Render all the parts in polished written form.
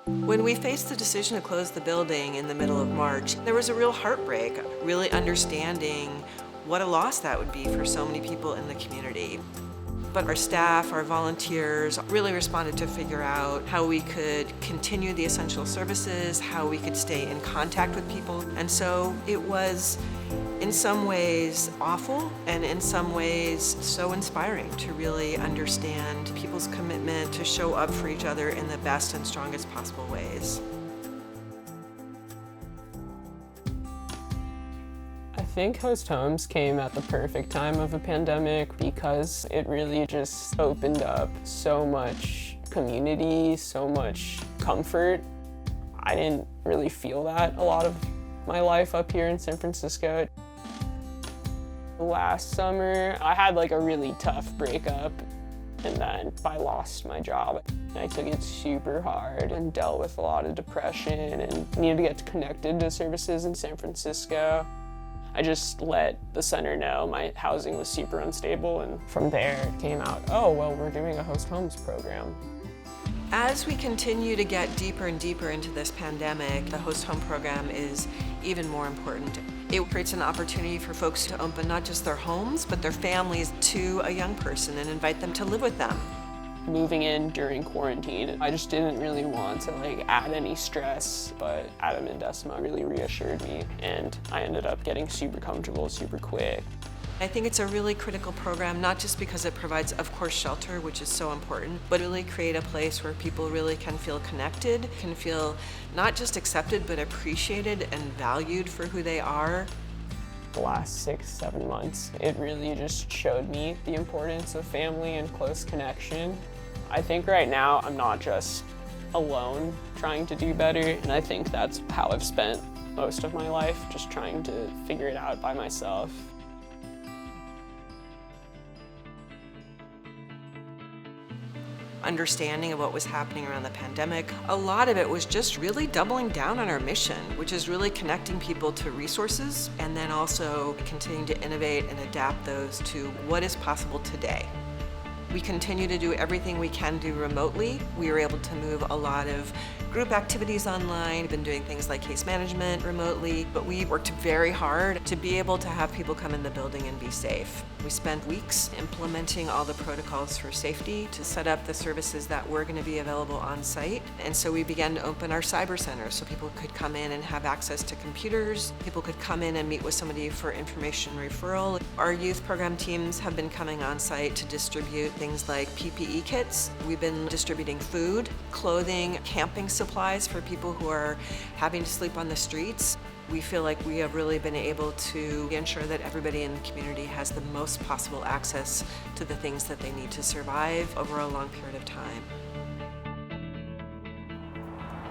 When we faced the decision to close the building in the middle of March, there was a real heartbreak, really understanding what a loss that would be for so many people in the community. But our staff, our volunteers really responded to figure out how we could continue the essential services, how we could stay in contact with people. And so it was in some ways awful and in some ways so inspiring to really understand people's commitment to show up for each other in the best and strongest possible ways. I think Host Homes came at the perfect time of a pandemic because it really just opened up so much community, so much comfort. I didn't really feel that a lot of my life up here in San Francisco. Last summer, I had like a really tough breakup, and then I lost my job. I took it super hard and dealt with a lot of depression and needed to get connected to services in San Francisco. I just let the center know my housing was super unstable, and from there it came out, oh, well, we're doing a Host Homes program. As we continue to get deeper and deeper into this pandemic, the Host Home program is even more important. It creates an opportunity for folks to open not just their homes, but their families to a young person and invite them to live with them. Moving in during quarantine, I just didn't really want to add any stress, but Adam and Decima really reassured me, and I ended up getting super comfortable super quick. I think it's a really critical program, not just because it provides, of course, shelter, which is so important, but really create a place where people really can feel connected, can feel not just accepted, but appreciated and valued for who they are. The last 6-7 months, it really just showed me the importance of family and close connection. I think right now I'm not just alone trying to do better, and I think that's how I've spent most of my life, just trying to figure it out by myself. Understanding of what was happening around the pandemic, a lot of it was just really doubling down on our mission, which is really connecting people to resources and then also continuing to innovate and adapt those to what is possible today. We continue to do everything we can do remotely. We were able to move a lot of group activities online, been doing things like case management remotely, but we worked very hard to be able to have people come in the building and be safe. We spent weeks implementing all the protocols for safety to set up the services that were going to be available on site. And so we began to open our cyber center so people could come in and have access to computers. People could come in and meet with somebody for information referral. Our youth program teams have been coming on site to distribute things like PPE kits. We've been distributing food, clothing, camping supplies for people who are having to sleep on the streets. We feel like we have really been able to ensure that everybody in the community has the most possible access to the things that they need to survive over a long period of time.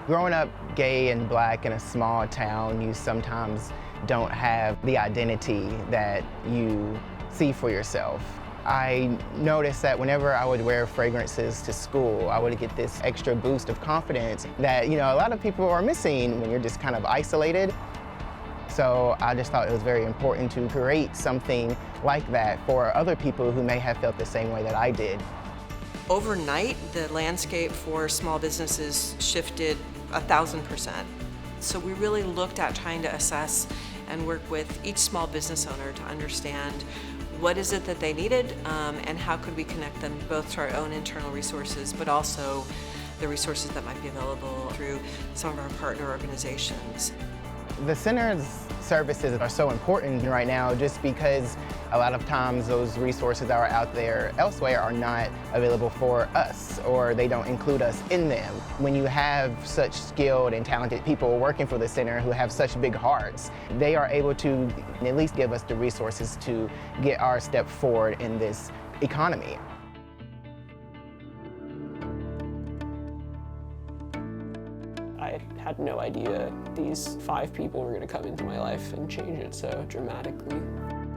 Growing up gay and black in a small town, you sometimes don't have the identity that you see for yourself. I noticed that whenever I would wear fragrances to school, I would get this extra boost of confidence that, a lot of people are missing when you're just kind of isolated. So I just thought it was very important to create something like that for other people who may have felt the same way that I did. Overnight, the landscape for small businesses shifted 1,000%. So we really looked at trying to assess and work with each small business owner to understand what is it that they needed and how could we connect them both to our own internal resources, but also the resources that might be available through some of our partner organizations. The center's services are so important right now just because a lot of times those resources that are out there elsewhere are not available for us, or they don't include us in them. When you have such skilled and talented people working for the center who have such big hearts, they are able to at least give us the resources to get our step forward in this economy. I had no idea these 5 people were going to come into my life and change it so dramatically.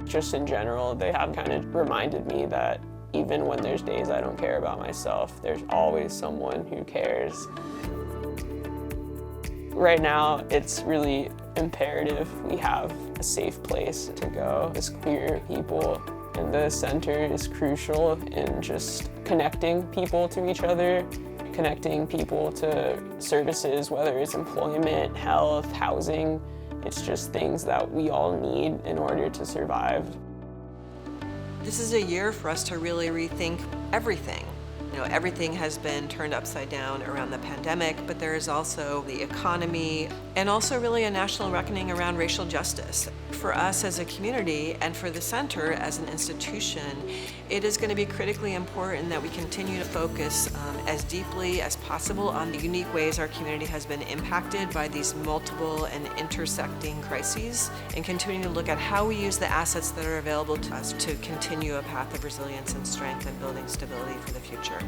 Just in general, they have kind of reminded me that even when there's days I don't care about myself, there's always someone who cares. Right now, it's really imperative we have a safe place to go as queer people, and the center is crucial in just connecting people to each other. connecting people to services, whether it's employment, health, housing. It's just things that we all need in order to survive. This is a year for us to really rethink everything. You know, everything has been turned upside down around the pandemic, but there is also the economy and also really a national reckoning around racial justice. For us as a community and for the center as an institution, it is going to be critically important that we continue to focus as deeply as possible on the unique ways our community has been impacted by these multiple and intersecting crises, and continue to look at how we use the assets that are available to us to continue a path of resilience and strength and building stability for the future.